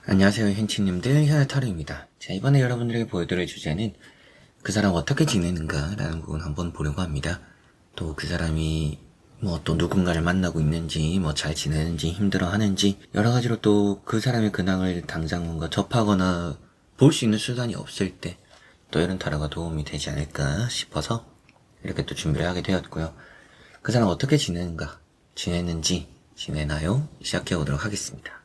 안녕하세요 현치님들 현아타로입니다. 자, 이번에 여러분들에게 보여드릴 주제는 그 사람 어떻게 지내는가 라는 부분 한번 보려고 합니다. 또 그 사람이 또 누군가를 만나고 있는지 잘 지내는지 힘들어하는지 여러가지로 또 그 사람의 근황을 당장 뭔가 접하거나 볼 수 있는 수단이 없을 때 또 이런 타로가 도움이 되지 않을까 싶어서 이렇게 또 준비를 하게 되었고요. 그 사람 어떻게 지내는가, 지내는지, 지내나요? 시작해 보도록 하겠습니다.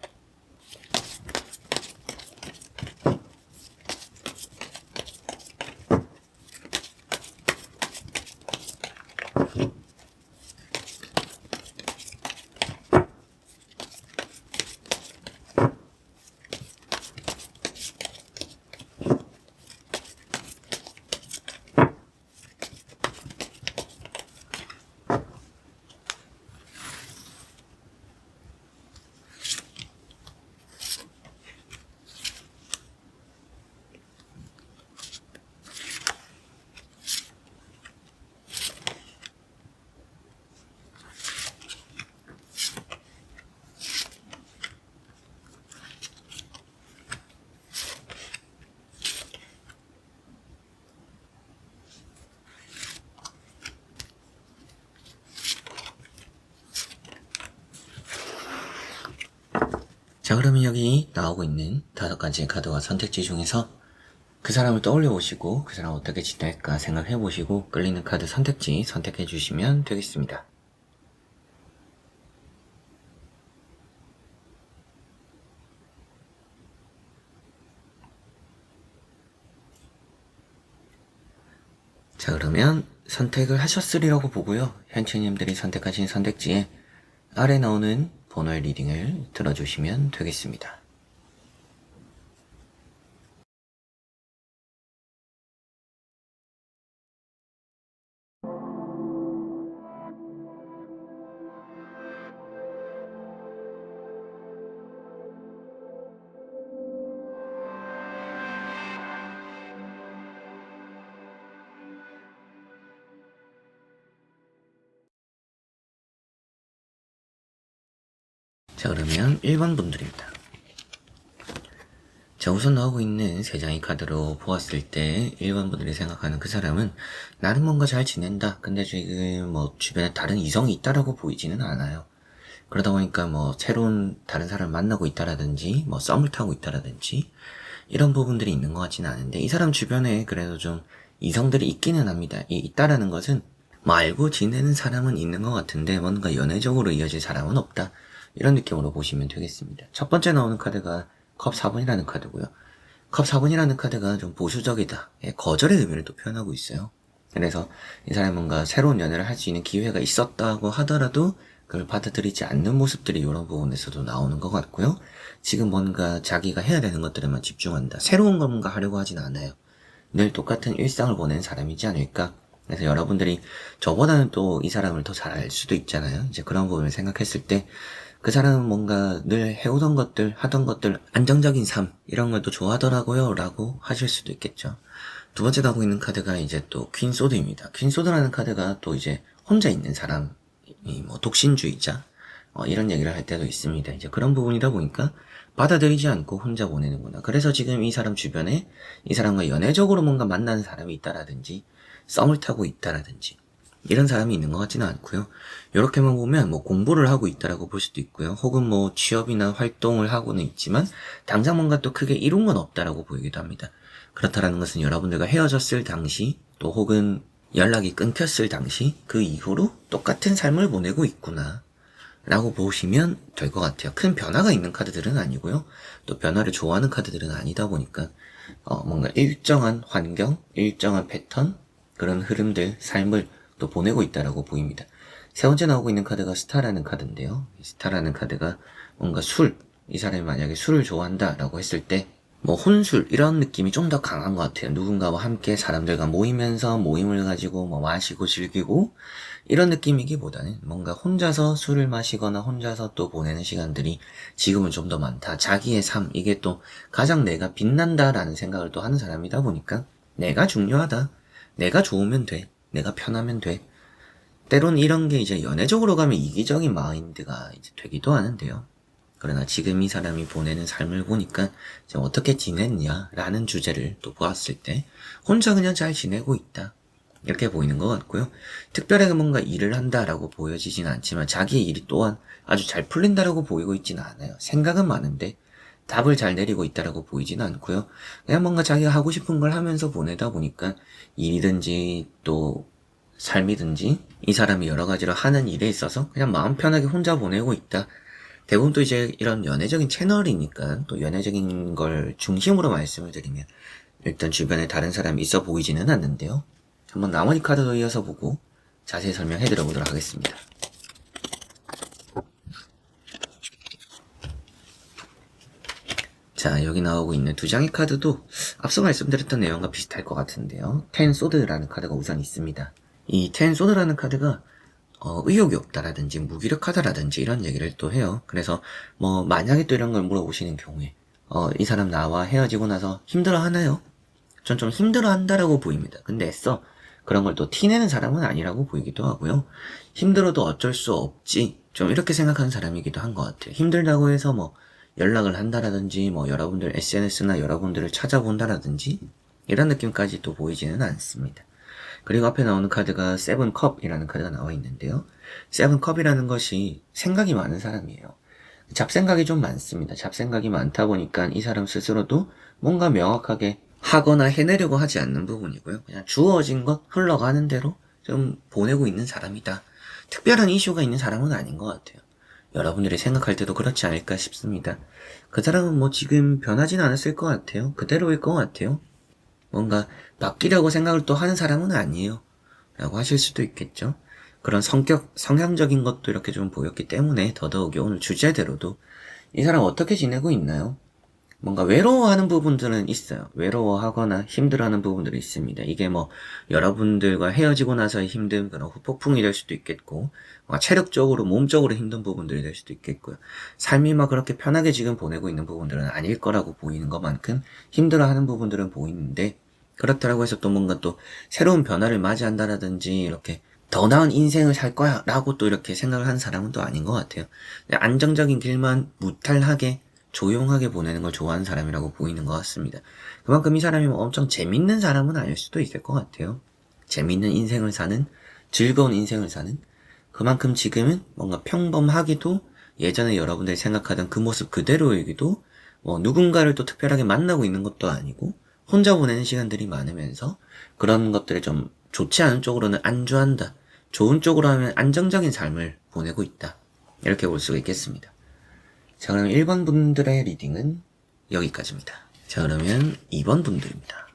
자, 그러면 여기 나오고 있는 5가지의 카드와 선택지 중에서 그 사람을 떠올려 보시고 그 사람 어떻게 지낼까 생각해 보시고 끌리는 카드 선택지 선택해 주시면 되겠습니다. 자, 그러면 선택을 하셨으리라고 보고요. 현치님들이 선택하신 선택지에 아래 나오는 번호의 리딩을 들어주시면 되겠습니다. 자, 그러면 1번 분들입니다. 자, 우선 나오고 있는 3장의 카드로 보았을 때 1번 분들이 생각하는 그 사람은 나는 뭔가 잘 지낸다. 근데 지금 주변에 다른 이성이 있다라고 보이지는 않아요. 그러다 보니까 새로운 다른 사람을 만나고 있다라든지 썸을 타고 있다라든지 이런 부분들이 있는 것 같지는 않은데 이 사람 주변에 그래도 좀 이성들이 있기는 합니다. 있다라는 것은 알고 지내는 사람은 있는 것 같은데 뭔가 연애적으로 이어질 사람은 없다. 이런 느낌으로 보시면 되겠습니다. 첫 번째 나오는 카드가 컵 4번이라는 카드고요. 컵 4번이라는 카드가 좀 보수적이다. 거절의 의미를 또 표현하고 있어요. 그래서 이 사람이 뭔가 새로운 연애를 할 수 있는 기회가 있었다고 하더라도 그걸 받아들이지 않는 모습들이 이런 부분에서도 나오는 것 같고요. 지금 뭔가 자기가 해야 되는 것들에만 집중한다. 새로운 걸 뭔가 하려고 하진 않아요. 늘 똑같은 일상을 보내는 사람이지 않을까. 그래서 여러분들이 저보다는 또 이 사람을 더 잘 알 수도 있잖아요. 이제 그런 부분을 생각했을 때 그 사람은 뭔가 늘 해오던 것들, 하던 것들, 안정적인 삶, 이런 걸 또 좋아하더라고요. 라고 하실 수도 있겠죠. 두 번째 나오고 있는 카드가 이제 또 퀸소드입니다. 퀸소드라는 카드가 또 이제 혼자 있는 사람이 독신주의자, 이런 얘기를 할 때도 있습니다. 이제 그런 부분이다 보니까 받아들이지 않고 혼자 보내는구나. 그래서 지금 이 사람 주변에 이 사람과 연애적으로 뭔가 만나는 사람이 있다라든지 썸을 타고 있다라든지 이런 사람이 있는 것 같지는 않고요. 이렇게만 보면 공부를 하고 있다라고 볼 수도 있고요. 혹은 취업이나 활동을 하고는 있지만 당장 뭔가 또 크게 이룬 건 없다라고 보이기도 합니다. 그렇다라는 것은 여러분들과 헤어졌을 당시 또 혹은 연락이 끊겼을 당시 그 이후로 똑같은 삶을 보내고 있구나 라고 보시면 될 것 같아요. 큰 변화가 있는 카드들은 아니고요. 또 변화를 좋아하는 카드들은 아니다 보니까 뭔가 일정한 환경, 일정한 패턴, 그런 흐름들, 삶을 또 보내고 있다라고 보입니다. 세 번째 나오고 있는 카드가 스타라는 카드인데요. 스타라는 카드가 뭔가 이 사람이 만약에 술을 좋아한다라고 했을 때 혼술 이런 느낌이 좀 더 강한 것 같아요. 누군가와 함께 사람들과 모이면서 모임을 가지고 마시고 즐기고 이런 느낌이기보다는 뭔가 혼자서 술을 마시거나 혼자서 또 보내는 시간들이 지금은 좀 더 많다. 자기의 삶, 이게 또 가장 내가 빛난다라는 생각을 또 하는 사람이다 보니까 내가 중요하다. 내가 좋으면 돼. 내가 편하면 돼. 때론 이런 게 이제 연애적으로 가면 이기적인 마인드가 이제 되기도 하는데요. 그러나 지금 이 사람이 보내는 삶을 보니까 지금 어떻게 지냈냐라는 주제를 또 보았을 때 혼자 그냥 잘 지내고 있다. 이렇게 보이는 것 같고요. 특별하게 뭔가 일을 한다라고 보여지진 않지만 자기의 일이 또한 아주 잘 풀린다라고 보이고 있지는 않아요. 생각은 많은데 답을 잘 내리고 있다라고 보이지는 않고요. 그냥 뭔가 자기가 하고 싶은 걸 하면서 보내다 보니까 일이든지 또 삶이든지 이 사람이 여러 가지로 하는 일에 있어서 그냥 마음 편하게 혼자 보내고 있다. 대부분 또 이제 이런 연애적인 채널이니까 또 연애적인 걸 중심으로 말씀을 드리면 일단 주변에 다른 사람이 있어 보이지는 않는데요. 한번 나머지 카드도 이어서 보고 자세히 설명해 드려보도록 하겠습니다. 자, 여기 나오고 있는 두 장의 카드도 앞서 말씀드렸던 내용과 비슷할 것 같은데요. 텐 소드라는 카드가 우선 있습니다. 이 텐 소드라는 카드가 의욕이 없다라든지 무기력하다라든지 이런 얘기를 또 해요. 그래서 뭐 만약에 또 이런 걸 물어보시는 경우에 이 사람 나와 헤어지고 나서 힘들어 하나요? 전 좀 힘들어 한다라고 보입니다. 근데 애써 그런 걸 또 티내는 사람은 아니라고 보이기도 하고요. 힘들어도 어쩔 수 없지 좀 이렇게 생각하는 사람이기도 한 것 같아요. 힘들다고 해서 뭐 연락을 한다라든지 뭐 여러분들 SNS나 여러분들을 찾아본다라든지 이런 느낌까지 또 보이지는 않습니다. 그리고 앞에 나오는 카드가 세븐컵이라는 카드가 나와 있는데요. 세븐컵이라는 것이 생각이 많은 사람이에요. 잡생각이 좀 많습니다. 잡생각이 많다 보니까 이 사람 스스로도 뭔가 명확하게 하거나 해내려고 하지 않는 부분이고요. 그냥 주어진 것 흘러가는 대로 좀 보내고 있는 사람이다. 특별한 이슈가 있는 사람은 아닌 것 같아요. 여러분들이 생각할 때도 그렇지 않을까 싶습니다. 그 사람은 뭐 지금 변하진 않았을 것 같아요. 그대로일 것 같아요. 뭔가 바뀌려고 생각을 또 하는 사람은 아니에요. 라고 하실 수도 있겠죠. 그런 성향적인 것도 이렇게 좀 보였기 때문에 더더욱이 오늘 주제대로도 이 사람 어떻게 지내고 있나요? 뭔가 외로워하는 부분들은 있어요. 외로워하거나 힘들어하는 부분들이 있습니다. 이게 뭐 여러분들과 헤어지고 나서의 힘든 그런 후폭풍이 될 수도 있겠고 체력적으로 몸적으로 힘든 부분들이 될 수도 있겠고요. 삶이 막 그렇게 편하게 지금 보내고 있는 부분들은 아닐 거라고 보이는 것만큼 힘들어하는 부분들은 보이는데 그렇다고 해서 또 뭔가 또 새로운 변화를 맞이한다라든지 이렇게 더 나은 인생을 살 거야 라고 또 이렇게 생각을 하는 사람은 또 아닌 것 같아요. 안정적인 길만 무탈하게 조용하게 보내는 걸 좋아하는 사람이라고 보이는 것 같습니다. 그만큼 이 사람이 뭐 엄청 재밌는 사람은 아닐 수도 있을 것 같아요. 재밌는 인생을 사는, 즐거운 인생을 사는, 그만큼 지금은 뭔가 평범하기도 예전에 여러분들이 생각하던 그 모습 그대로이기도 뭐 누군가를 또 특별하게 만나고 있는 것도 아니고 혼자 보내는 시간들이 많으면서 그런 것들을 좀 좋지 않은 쪽으로는 안주한다. 좋은 쪽으로 하면 안정적인 삶을 보내고 있다. 이렇게 볼 수가 있겠습니다. 자, 그럼 1번 분들의 리딩은 여기까지입니다. 자, 그러면 2번 분들입니다.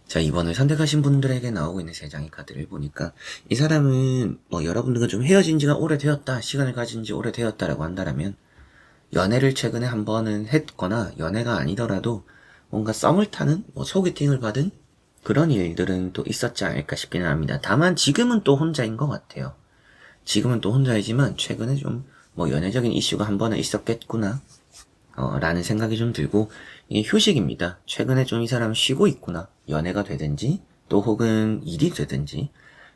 자, 2번을 선택하신 분들에게 나오고 있는 3장의 카드를 보니까 이 사람은 뭐 여러분들과 좀 헤어진 지가 오래되었다, 시간을 가진 지 오래되었다라고 한다면 연애를 최근에 한 번은 했거나 연애가 아니더라도 뭔가 썸을 타는, 뭐 소개팅을 받은 그런 일들은 또 있었지 않을까 싶기는 합니다. 다만 지금은 또 혼자인 것 같아요. 지금은 또 혼자이지만 최근에 좀 뭐 연애적인 이슈가 한 번은 있었겠구나 라는 생각이 좀 들고 이게 휴식입니다. 최근에 좀 이 사람 쉬고 있구나. 연애가 되든지 또 혹은 일이 되든지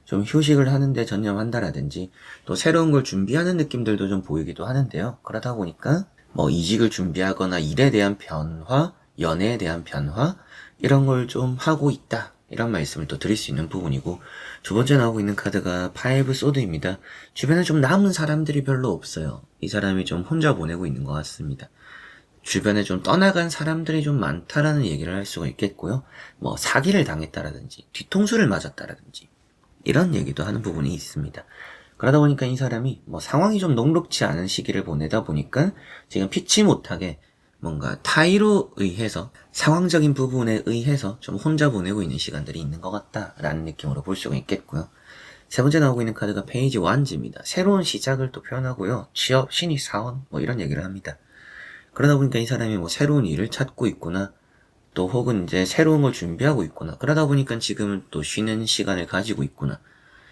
좀 휴식을 하는데 전념한다라든지 또 새로운 걸 준비하는 느낌들도 좀 보이기도 하는데요. 그러다 보니까 뭐 이직을 준비하거나 일에 대한 변화, 연애에 대한 변화 이런 걸 좀 하고 있다. 이런 말씀을 또 드릴 수 있는 부분이고 두 번째 나오고 있는 카드가 파이브 소드입니다. 주변에 좀 남은 사람들이 별로 없어요. 이 사람이 좀 혼자 보내고 있는 것 같습니다. 주변에 좀 떠나간 사람들이 좀 많다라는 얘기를 할 수가 있겠고요. 뭐 사기를 당했다라든지 뒤통수를 맞았다라든지 이런 얘기도 하는 부분이 있습니다. 그러다 보니까 이 사람이 뭐 상황이 좀 녹록지 않은 시기를 보내다 보니까 지금 피치 못하게 뭔가 타의로 의해서 상황적인 부분에 의해서 좀 혼자 보내고 있는 시간들이 있는 것 같다라는 느낌으로 볼 수가 있겠고요. 세 번째 나오고 있는 카드가 페이지 완즈입니다. 새로운 시작을 또 표현하고요. 취업, 신입 사원 뭐 이런 얘기를 합니다. 그러다 보니까 이 사람이 뭐 새로운 일을 찾고 있구나 또 혹은 이제 새로운 걸 준비하고 있구나 그러다 보니까 지금은 또 쉬는 시간을 가지고 있구나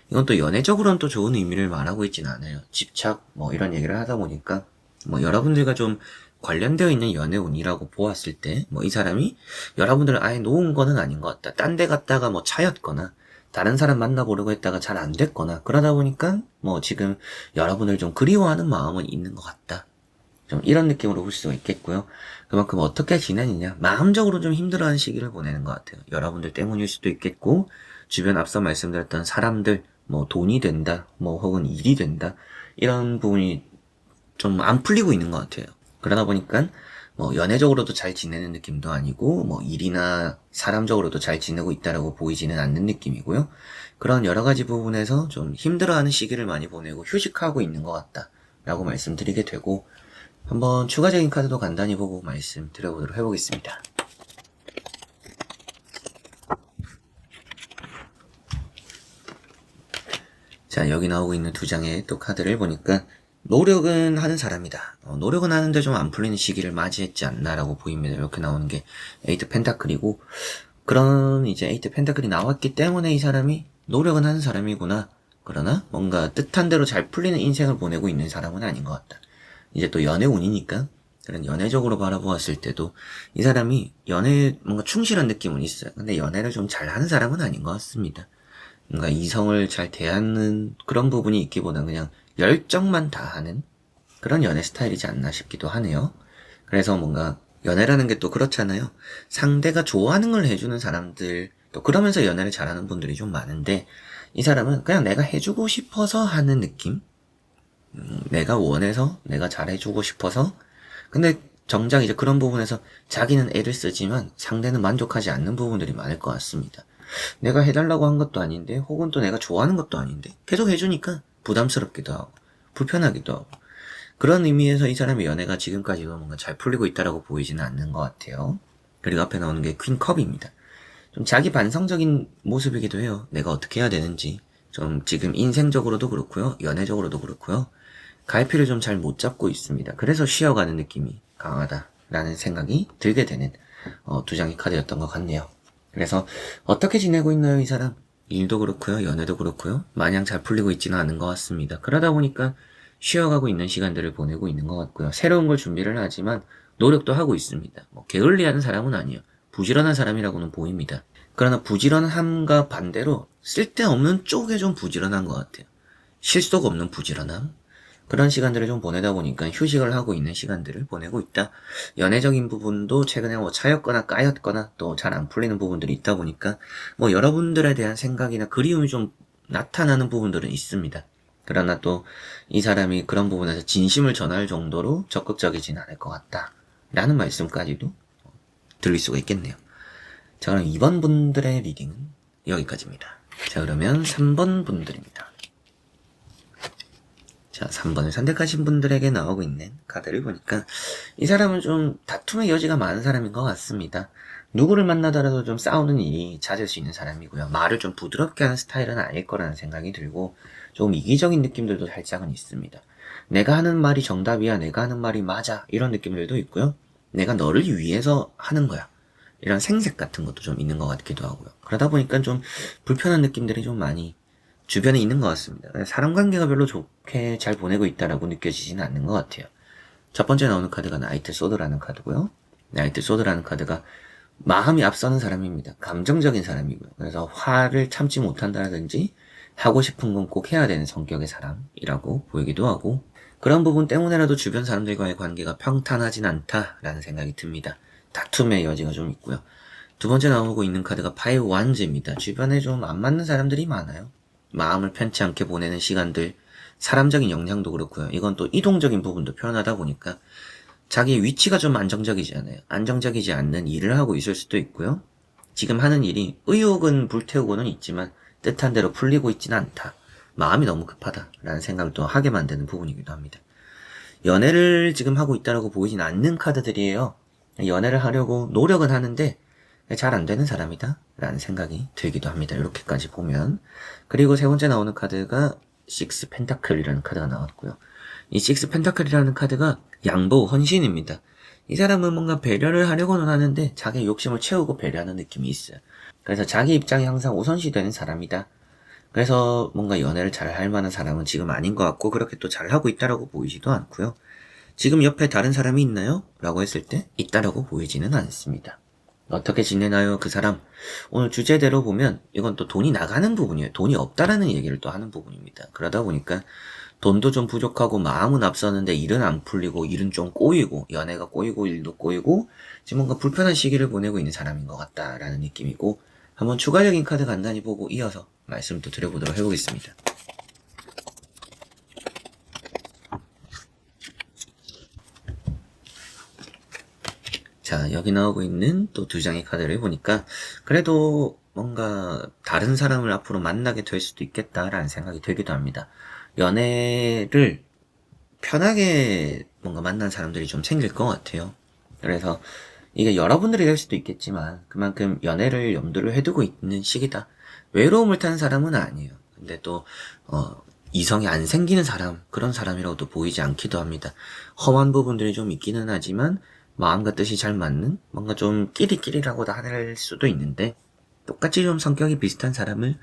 이건 또 연애적으로는 또 좋은 의미를 말하고 있진 않아요. 집착 뭐 이런 얘기를 하다 보니까 뭐 여러분들과 좀 관련되어 있는 연애운이라고 보았을 때 뭐 이 사람이 여러분들을 아예 놓은 거는 아닌 것 같다. 딴 데 갔다가 뭐 차였거나 다른 사람 만나보려고 했다가 잘 안 됐거나 그러다 보니까 뭐 지금 여러분을 좀 그리워하는 마음은 있는 것 같다. 좀 이런 느낌으로 볼 수가 있겠고요. 그만큼 어떻게 지내느냐, 마음적으로 좀 힘들어하는 시기를 보내는 것 같아요. 여러분들 때문일 수도 있겠고, 주변 앞서 말씀드렸던 사람들, 뭐 돈이 된다, 뭐 혹은 일이 된다, 이런 부분이 좀 안 풀리고 있는 것 같아요. 그러다 보니까 뭐 연애적으로도 잘 지내는 느낌도 아니고 뭐 일이나 사람적으로도 잘 지내고 있다라고 보이지는 않는 느낌이고요. 그런 여러 가지 부분에서 좀 힘들어하는 시기를 많이 보내고 휴식하고 있는 것 같다라고 말씀드리게 되고, 한번 추가적인 카드도 간단히 보고 말씀드려보도록 해보겠습니다. 자, 여기 나오고 있는 두 장의 또 카드를 보니까 노력은 하는 사람이다. 노력은 하는데 좀 안 풀리는 시기를 맞이했지 않나라고 보입니다. 이렇게 나오는 게 에이트 펜타클이고, 그런 이제 에이트 펜타클이 나왔기 때문에 이 사람이 노력은 하는 사람이구나. 그러나 뭔가 뜻한 대로 잘 풀리는 인생을 보내고 있는 사람은 아닌 것 같다. 이제 또 연애운이니까 그런 연애적으로 바라보았을 때도 이 사람이 연애에 뭔가 충실한 느낌은 있어요. 근데 연애를 좀 잘하는 사람은 아닌 것 같습니다. 뭔가 이성을 잘 대하는 그런 부분이 있기보다는 그냥 열정만 다하는 그런 연애 스타일이지 않나 싶기도 하네요. 그래서 뭔가 연애라는 게 또 그렇잖아요. 상대가 좋아하는 걸 해주는 사람들, 또 그러면서 연애를 잘하는 분들이 좀 많은데, 이 사람은 그냥 내가 해주고 싶어서 하는 느낌? 내가 원해서, 내가 잘해주고 싶어서, 근데 정작 이제 그런 부분에서 자기는 애를 쓰지만 상대는 만족하지 않는 부분들이 많을 것 같습니다. 내가 해달라고 한 것도 아닌데, 혹은 또 내가 좋아하는 것도 아닌데, 계속 해주니까 부담스럽기도 하고, 불편하기도 하고, 그런 의미에서 이 사람의 연애가 지금까지도 뭔가 잘 풀리고 있다라고 보이지는 않는 것 같아요. 그리고 앞에 나오는 게 퀸컵입니다. 좀 자기 반성적인 모습이기도 해요. 내가 어떻게 해야 되는지. 좀 지금 인생적으로도 그렇고요. 연애적으로도 그렇고요. 갈피를 좀 잘 못 잡고 있습니다. 그래서 쉬어가는 느낌이 강하다라는 생각이 들게 되는 두 장의 카드였던 것 같네요. 그래서 어떻게 지내고 있나요, 이 사람? 일도 그렇고요. 연애도 그렇고요. 마냥 잘 풀리고 있지는 않은 것 같습니다. 그러다 보니까 쉬어가고 있는 시간들을 보내고 있는 것 같고요. 새로운 걸 준비를 하지만 노력도 하고 있습니다. 뭐 게을리하는 사람은 아니에요. 부지런한 사람이라고는 보입니다. 그러나 부지런함과 반대로 쓸데없는 쪽에 좀 부지런한 것 같아요. 실속 없는 부지런함. 그런 시간들을 좀 보내다 보니까 휴식을 하고 있는 시간들을 보내고 있다. 연애적인 부분도 최근에 뭐 차였거나 까였거나 또 잘 안 풀리는 부분들이 있다 보니까 뭐 여러분들에 대한 생각이나 그리움이 좀 나타나는 부분들은 있습니다. 그러나 또 이 사람이 그런 부분에서 진심을 전할 정도로 적극적이진 않을 것 같다. 라는 말씀까지도 들릴 수가 있겠네요. 자, 그럼 2번 분들의 리딩은 여기까지입니다. 자, 그러면 3번 분들입니다. 자, 3번을 선택하신 분들에게 나오고 있는 카드를 보니까 이 사람은 좀 다툼의 여지가 많은 사람인 것 같습니다. 누구를 만나더라도 좀 싸우는 일이 잦을 수 있는 사람이고요. 말을 좀 부드럽게 하는 스타일은 아닐 거라는 생각이 들고 좀 이기적인 느낌들도 살짝은 있습니다. 내가 하는 말이 정답이야, 내가 하는 말이 맞아, 이런 느낌들도 있고요. 내가 너를 위해서 하는 거야, 이런 생색 같은 것도 좀 있는 것 같기도 하고요. 그러다 보니까 좀 불편한 느낌들이 좀 많이 주변에 있는 것 같습니다. 사람 관계가 별로 좋게 잘 보내고 있다라고 느껴지지는 않는 것 같아요. 첫 번째 나오는 카드가 나이트 소드라는 카드고요. 나이트 소드라는 카드가 마음이 앞서는 사람입니다. 감정적인 사람이고요. 그래서 화를 참지 못한다든지 하고 싶은 건 꼭 해야 되는 성격의 사람이라고 보이기도 하고, 그런 부분 때문에라도 주변 사람들과의 관계가 평탄하진 않다라는 생각이 듭니다. 다툼의 여지가 좀 있고요. 두 번째 나오고 있는 카드가 파이브 완즈입니다. 주변에 좀 안 맞는 사람들이 많아요. 마음을 편치 않게 보내는 시간들, 사람적인 영향도 그렇고요. 이건 또 이동적인 부분도 표현하다 보니까 자기 위치가 좀 안정적이지 않아요. 안정적이지 않는 일을 하고 있을 수도 있고요. 지금 하는 일이 의욕은 불태우고는 있지만 뜻한 대로 풀리고 있지는 않다. 마음이 너무 급하다라는 생각을 또 하게 만드는 부분이기도 합니다. 연애를 지금 하고 있다라고 보이진 않는 카드들이에요. 연애를 하려고 노력은 하는데 잘 안 되는 사람이다 라는 생각이 들기도 합니다. 이렇게까지 보면. 그리고 세 번째 나오는 카드가 식스 펜타클이라는 카드가 나왔고요. 이 식스 펜타클이라는 카드가 양보, 헌신입니다. 이 사람은 뭔가 배려를 하려고는 하는데 자기의 욕심을 채우고 배려하는 느낌이 있어요. 그래서 자기 입장이 항상 우선시 되는 사람이다. 그래서 뭔가 연애를 잘 할 만한 사람은 지금 아닌 것 같고, 그렇게 또 잘하고 있다라고 보이지도 않고요. 지금 옆에 다른 사람이 있나요? 라고 했을 때 있다라고 보이지는 않습니다. 어떻게 지내나요, 그 사람? 오늘 주제대로 보면 이건 또 돈이 나가는 부분이에요. 돈이 없다라는 얘기를 또 하는 부분입니다. 그러다 보니까 돈도 좀 부족하고 마음은 앞서는데 일은 안 풀리고 일은 좀 꼬이고 연애가 꼬이고 일도 꼬이고 지금 뭔가 불편한 시기를 보내고 있는 사람인 것 같다라는 느낌이고 한번 추가적인 카드 간단히 보고 이어서 말씀 또 드려보도록 해보겠습니다. 자, 여기 나오고 있는 또 두 장의 카드를 보니까 그래도 뭔가 다른 사람을 앞으로 만나게 될 수도 있겠다라는 생각이 들기도 합니다. 연애를 편하게 뭔가 만난 사람들이 좀 생길 것 같아요. 그래서 이게 여러분들이 될 수도 있겠지만 그만큼 연애를 염두를 해두고 있는 시기다. 외로움을 타는 사람은 아니에요. 근데 또 이성이 안 생기는 사람, 그런 사람이라고도 보이지 않기도 합니다. 험한 부분들이 좀 있기는 하지만 마음과 뜻이 잘 맞는 뭔가 좀 끼리끼리라고도 할 수도 있는데 똑같이 좀 성격이 비슷한 사람을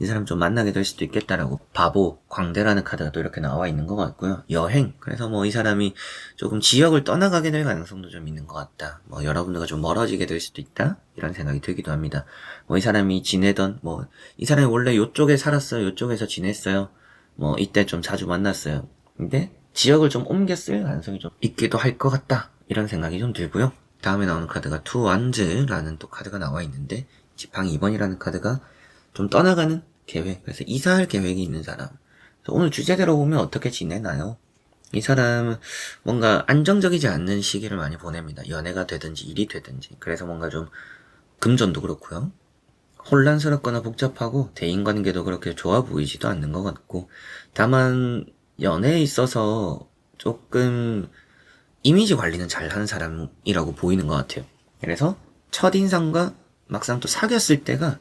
이 사람 좀 만나게 될 수도 있겠다라고 바보, 광대라는 카드가 또 이렇게 나와 있는 것 같고요. 여행, 그래서 뭐 이 사람이 조금 지역을 떠나가게 될 가능성도 좀 있는 것 같다. 뭐 여러분들과 좀 멀어지게 될 수도 있다 이런 생각이 들기도 합니다. 뭐 이 사람이 지내던 뭐 이 사람이 원래 요쪽에 살았어요, 요쪽에서 지냈어요, 뭐 이때 좀 자주 만났어요. 근데 지역을 좀 옮겼을 가능성이 좀 있기도 할 것 같다 이런 생각이 좀 들고요. 다음에 나오는 카드가 투 완즈라는 또 카드가 나와 있는데 지팡 2번이라는 카드가 좀 떠나가는 계획, 그래서 이사할 계획이 있는 사람. 그래서 오늘 주제대로 보면 어떻게 지내나요? 이 사람은 뭔가 안정적이지 않는 시기를 많이 보냅니다. 연애가 되든지 일이 되든지. 그래서 뭔가 좀 금전도 그렇고요. 혼란스럽거나 복잡하고 대인관계도 그렇게 좋아 보이지도 않는 것 같고, 다만 연애에 있어서 조금 이미지 관리는 잘하는 사람이라고 보이는 것 같아요. 그래서 첫인상과 막상 또 사귀었을 때가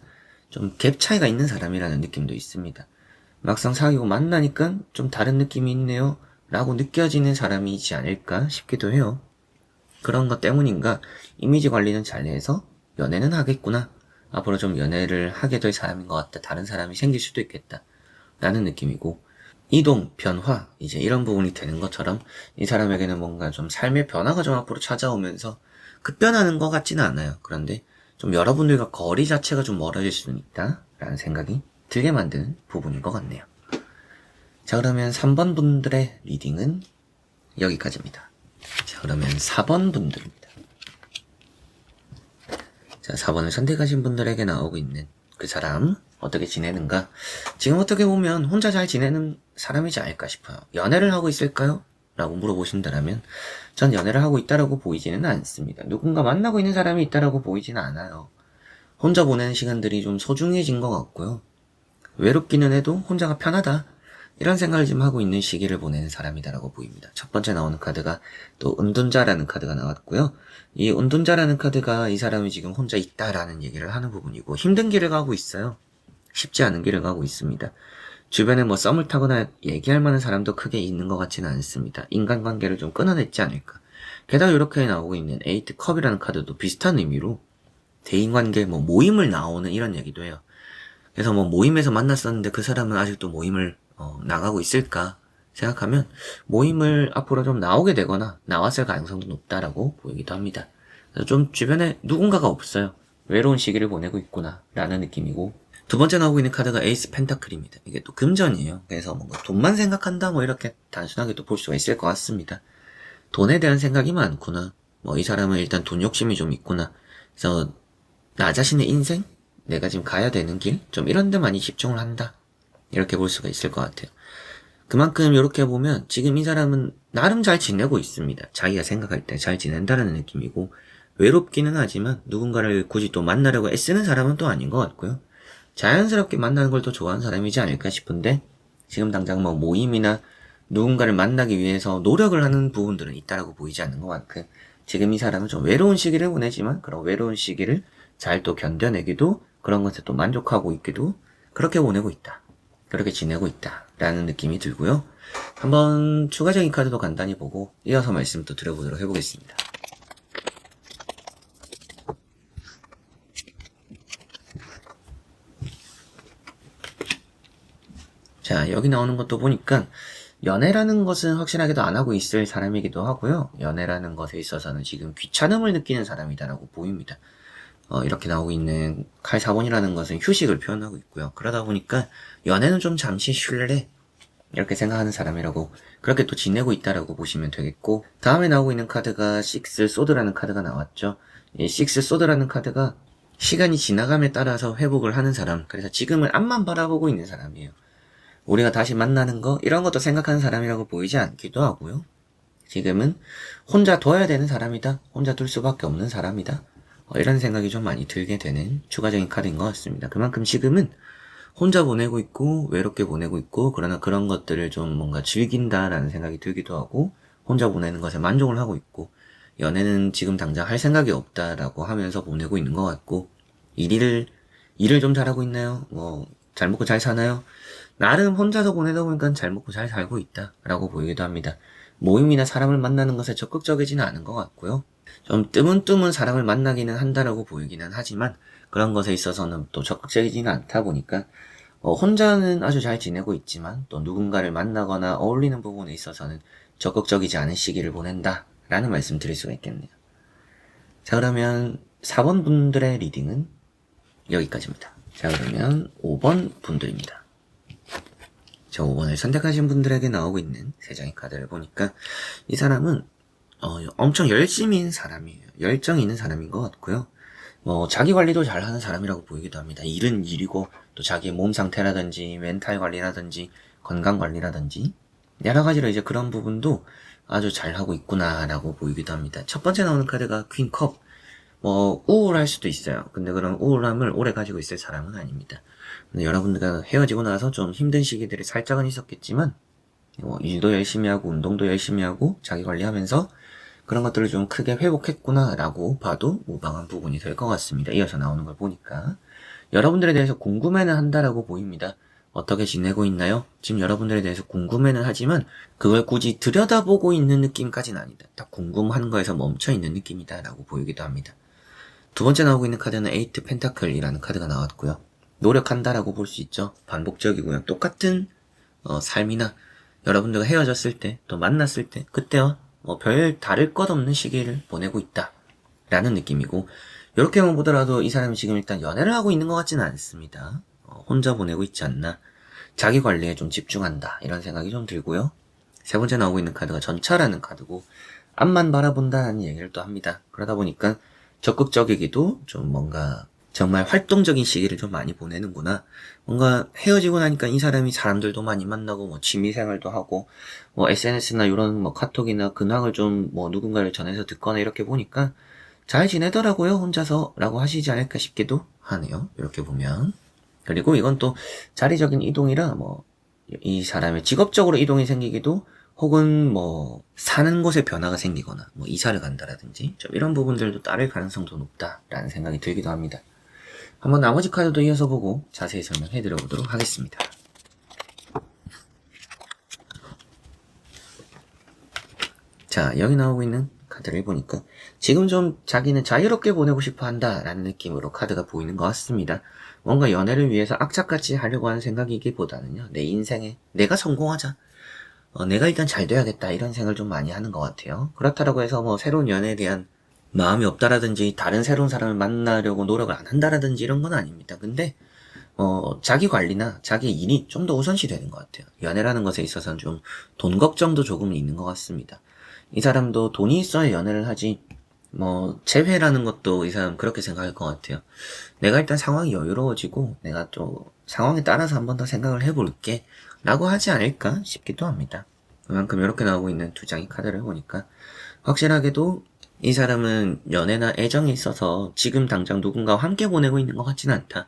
좀 갭 차이가 있는 사람이라는 느낌도 있습니다. 막상 사귀고 만나니까 좀 다른 느낌이 있네요 라고 느껴지는 사람이지 않을까 싶기도 해요. 그런 것 때문인가 이미지 관리는 잘해서 연애는 하겠구나, 앞으로 좀 연애를 하게 될 사람인 것 같다, 다른 사람이 생길 수도 있겠다 라는 느낌이고, 이동, 변화, 이제 이런 부분이 되는 것처럼 이 사람에게는 뭔가 좀 삶의 변화가 좀 앞으로 찾아오면서 급변하는 것 같지는 않아요. 그런데 좀 여러분들과 거리 자체가 좀 멀어질 수는 있다 라는 생각이 들게 만드는 부분인 것 같네요. 자, 그러면 3번 분들의 리딩은 여기까지입니다. 자, 그러면 4번 분들입니다. 자, 4번을 선택하신 분들에게 나오고 있는 그 사람 어떻게 지내는가? 지금 어떻게 보면 혼자 잘 지내는 사람이지 않을까 싶어요. 연애를 하고 있을까요? 라고 물어보신다면 전 연애를 하고 있다라고 보이지는 않습니다. 누군가 만나고 있는 사람이 있다라고 보이지는 않아요. 혼자 보내는 시간들이 좀 소중해진 것 같고요. 외롭기는 해도 혼자가 편하다, 이런 생각을 좀 하고 있는 시기를 보내는 사람이다라고 보입니다. 첫 번째 나오는 카드가 또 은둔자라는 카드가 나왔고요. 이 은둔자라는 카드가 이 사람이 지금 혼자 있다라는 얘기를 하는 부분이고, 힘든 길을 가고 있어요. 쉽지 않은 길을 가고 있습니다. 주변에 뭐 썸을 타거나 얘기할 만한 사람도 크게 있는 것 같지는 않습니다. 인간관계를 좀 끊어냈지 않을까. 게다가 이렇게 나오고 있는 에이트 컵이라는 카드도 비슷한 의미로 대인관계 뭐 모임을 나오는 이런 얘기도 해요. 그래서 뭐 모임에서 만났었는데 그 사람은 아직도 모임을 나가고 있을까 생각하면 모임을 앞으로 좀 나오게 되거나 나왔을 가능성도 높다라고 보이기도 합니다. 그래서 좀 주변에 누군가가 없어요. 외로운 시기를 보내고 있구나 라는 느낌이고, 두 번째 나오고 있는 카드가 에이스 펜타클입니다. 이게 또 금전이에요. 그래서 뭔가 돈만 생각한다 뭐 이렇게 단순하게 또 볼 수가 있을 것 같습니다. 돈에 대한 생각이 많구나, 뭐 이 사람은 일단 돈 욕심이 좀 있구나, 그래서 나 자신의 인생, 내가 지금 가야 되는 길, 좀 이런 데 많이 집중을 한다, 이렇게 볼 수가 있을 것 같아요. 그만큼 이렇게 보면 지금 이 사람은 나름 잘 지내고 있습니다. 자기가 생각할 때 잘 지낸다는 느낌이고, 외롭기는 하지만 누군가를 굳이 또 만나려고 애쓰는 사람은 또 아닌 것 같고요. 자연스럽게 만나는 걸 더 좋아하는 사람이지 않을까 싶은데, 지금 당장 뭐 모임이나 누군가를 만나기 위해서 노력을 하는 부분들은 있다라고 보이지 않는 것 같고, 지금 이 사람은 좀 외로운 시기를 보내지만 그런 외로운 시기를 잘 또 견뎌내기도, 그런 것에 또 만족하고 있기도, 그렇게 보내고 있다, 그렇게 지내고 있다 라는 느낌이 들고요. 한번 추가적인 카드도 간단히 보고 이어서 말씀 또 드려보도록 해보겠습니다. 자, 여기 나오는 것도 보니까 연애라는 것은 확실하게도 안 하고 있을 사람이기도 하고요. 연애라는 것에 있어서는 지금 귀찮음을 느끼는 사람이다라고 보입니다. 이렇게 나오고 있는 칼 4번이라는 것은 휴식을 표현하고 있고요. 그러다 보니까 연애는 좀 잠시 쉴래, 이렇게 생각하는 사람이라고, 그렇게 또 지내고 있다라고 보시면 되겠고, 다음에 나오고 있는 카드가 식스 소드라는 카드가 나왔죠. 이 식스 소드라는 카드가 시간이 지나감에 따라서 회복을 하는 사람, 그래서 지금을 앞만 바라보고 있는 사람이에요. 우리가 다시 만나는 거, 이런 것도 생각하는 사람이라고 보이지 않기도 하고요. 지금은 혼자 둬야 되는 사람이다. 혼자 둘 수밖에 없는 사람이다. 이런 생각이 좀 많이 들게 되는 추가적인 카드인 것 같습니다. 그만큼 지금은 혼자 보내고 있고 외롭게 보내고 있고, 그러나 그런 것들을 좀 뭔가 즐긴다라는 생각이 들기도 하고, 혼자 보내는 것에 만족을 하고 있고, 연애는 지금 당장 할 생각이 없다라고 하면서 보내고 있는 것 같고, 일을 좀 잘하고 있나요? 잘 먹고 잘 사나요? 나름 혼자서 보내다 보니까 잘 먹고 잘 살고 있다라고 보이기도 합니다. 모임이나 사람을 만나는 것에 적극적이지는 않은 것 같고요. 좀 뜨문뜨문 사람을 만나기는 한다라고 보이기는 하지만, 그런 것에 있어서는 또 적극적이지는 않다 보니까 혼자는 아주 잘 지내고 있지만 또 누군가를 만나거나 어울리는 부분에 있어서는 적극적이지 않은 시기를 보낸다 라는 말씀 드릴 수가 있겠네요. 자, 그러면 4번 분들의 리딩은 여기까지입니다. 자, 그러면 5번 분들입니다. 자, 5번을 선택하신 분들에게 나오고 있는 3장의 카드를 보니까 이 사람은 엄청 열심인 사람이에요. 열정이 있는 사람인 것 같고요. 자기 관리도 잘 하는 사람이라고 보이기도 합니다. 일은 일이고, 또 자기의 몸 상태라든지, 멘탈 관리라든지, 건강 관리라든지, 여러 가지로 이제 그런 부분도 아주 잘 하고 있구나라고 보이기도 합니다. 첫 번째 나오는 카드가 퀸 컵. 우울할 수도 있어요. 근데 그런 우울함을 오래 가지고 있을 사람은 아닙니다. 근데 여러분들과 헤어지고 나서 좀 힘든 시기들이 살짝은 있었겠지만, 일도 열심히 하고, 운동도 열심히 하고, 자기 관리하면서, 그런 것들을 좀 크게 회복했구나라고 봐도 무방한 부분이 될 것 같습니다. 이어서 나오는 걸 보니까 여러분들에 대해서 궁금해는 한다라고 보입니다. 어떻게 지내고 있나요? 지금 여러분들에 대해서 궁금해는 하지만 그걸 굳이 들여다보고 있는 느낌까지는 아니다. 딱 궁금한 거에서 멈춰있는 느낌이다 라고 보이기도 합니다. 두 번째 나오고 있는 카드는 에이트 펜타클이라는 카드가 나왔고요. 노력한다라고 볼 수 있죠. 반복적이고요. 똑같은 삶이나 여러분들과 헤어졌을 때, 또 만났을 때, 그때와 별 다를 것 없는 시기를 보내고 있다 라는 느낌이고, 이렇게만 보더라도 이 사람이 지금 일단 연애를 하고 있는 것 같지는 않습니다. 혼자 보내고 있지 않나, 자기 관리에 좀 집중한다 이런 생각이 좀 들고요. 세 번째 나오고 있는 카드가 전차라는 카드고, 앞만 바라본다는 얘기를 또 합니다. 그러다 보니까 적극적이기도, 좀 뭔가 정말 활동적인 시기를 좀 많이 보내는구나. 뭔가 헤어지고 나니까 이 사람이 사람들도 많이 만나고, 취미생활도 하고, SNS나 이런 카톡이나 근황을 좀 누군가를 전해서 듣거나 이렇게 보니까 잘 지내더라고요, 혼자서. 라고 하시지 않을까 싶기도 하네요. 이렇게 보면. 그리고 이건 또 자리적인 이동이라 이 사람의 직업적으로 이동이 생기기도, 혹은 사는 곳에 변화가 생기거나 이사를 간다라든지 좀 이런 부분들도 따를 가능성도 높다라는 생각이 들기도 합니다. 한번 나머지 카드도 이어서 보고 자세히 설명해 드려보도록 하겠습니다. 자, 여기 나오고 있는 카드를 보니까 지금 좀 자기는 자유롭게 보내고 싶어 한다라는 느낌으로 카드가 보이는 것 같습니다. 뭔가 연애를 위해서 악착같이 하려고 하는 생각이기보다는요, 내 인생에 내가 성공하자, 내가 일단 잘 돼야겠다 이런 생각을 좀 많이 하는 것 같아요. 그렇다고 해서 새로운 연애에 대한 마음이 없다라든지 다른 새로운 사람을 만나려고 노력을 안 한다라든지 이런 건 아닙니다. 근데 자기 관리나 자기 일이 좀 더 우선시 되는 것 같아요. 연애라는 것에 있어서는 좀 돈 걱정도 조금 있는 것 같습니다. 이 사람도 돈이 있어야 연애를 하지, 재회라는 것도 이 사람 그렇게 생각할 것 같아요. 내가 일단 상황이 여유로워지고 내가 또 상황에 따라서 한 번 더 생각을 해볼게 라고 하지 않을까 싶기도 합니다. 그만큼 이렇게 나오고 있는 두 장의 카드를 보니까 확실하게도 이 사람은 연애나 애정에 있어서 지금 당장 누군가와 함께 보내고 있는 것 같지는 않다.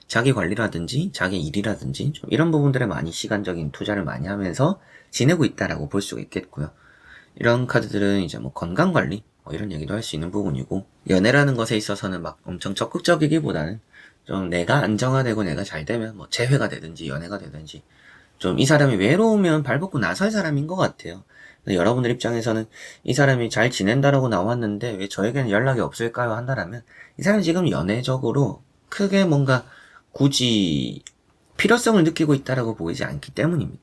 자기 관리라든지 자기 일이라든지 좀 이런 부분들에 많이 시간적인 투자를 많이 하면서 지내고 있다라고 볼 수가 있겠고요. 이런 카드들은 이제 건강 관리 이런 얘기도 할 수 있는 부분이고, 연애라는 것에 있어서는 막 엄청 적극적이기보다는 좀 내가 안정화되고 내가 잘 되면 재회가 되든지 연애가 되든지 좀 이 사람이 외로우면 발벗고 나설 사람인 것 같아요. 근데 여러분들 입장에서는 이 사람이 잘 지낸다라고 나왔는데 왜 저에게는 연락이 없을까요? 한다라면 이 사람이 지금 연애적으로 크게 뭔가 굳이 필요성을 느끼고 있다라고 보이지 않기 때문입니다.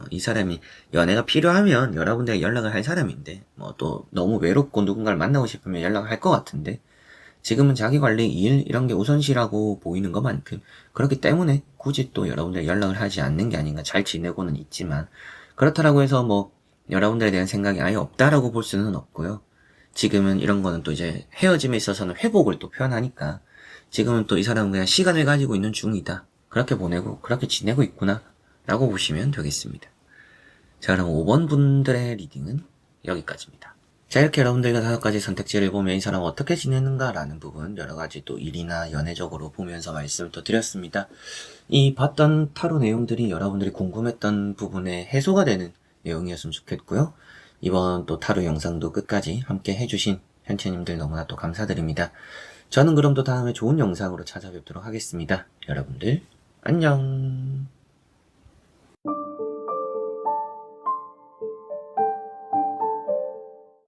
이 사람이 연애가 필요하면 여러분들에게 연락을 할 사람인데 또 너무 외롭고 누군가를 만나고 싶으면 연락을 할 것 같은데, 지금은 자기관리, 일 이런 게 우선시라고 보이는 것만큼 그렇기 때문에 굳이 또 여러분들 연락을 하지 않는 게 아닌가. 잘 지내고는 있지만 그렇다라고 해서 뭐 여러분들에 대한 생각이 아예 없다라고 볼 수는 없고요. 지금은 이런 거는 또 이제 헤어짐에 있어서는 회복을 또 표현하니까 지금은 또 이 사람은 그냥 시간을 가지고 있는 중이다. 그렇게 보내고 그렇게 지내고 있구나 라고 보시면 되겠습니다. 자, 그럼 5번 분들의 리딩은 여기까지입니다. 자, 이렇게 여러분들과 5가지 선택지를 보면 이 사람 어떻게 지내는가 라는 부분 여러가지 또 일이나 연애적으로 보면서 말씀을 또 드렸습니다. 이 봤던 타로 내용들이 여러분들이 궁금했던 부분에 해소가 되는 내용이었으면 좋겠고요. 이번 또 타로 영상도 끝까지 함께 해주신 현채님들 너무나 또 감사드립니다. 저는 그럼 또 다음에 좋은 영상으로 찾아뵙도록 하겠습니다. 여러분들 안녕.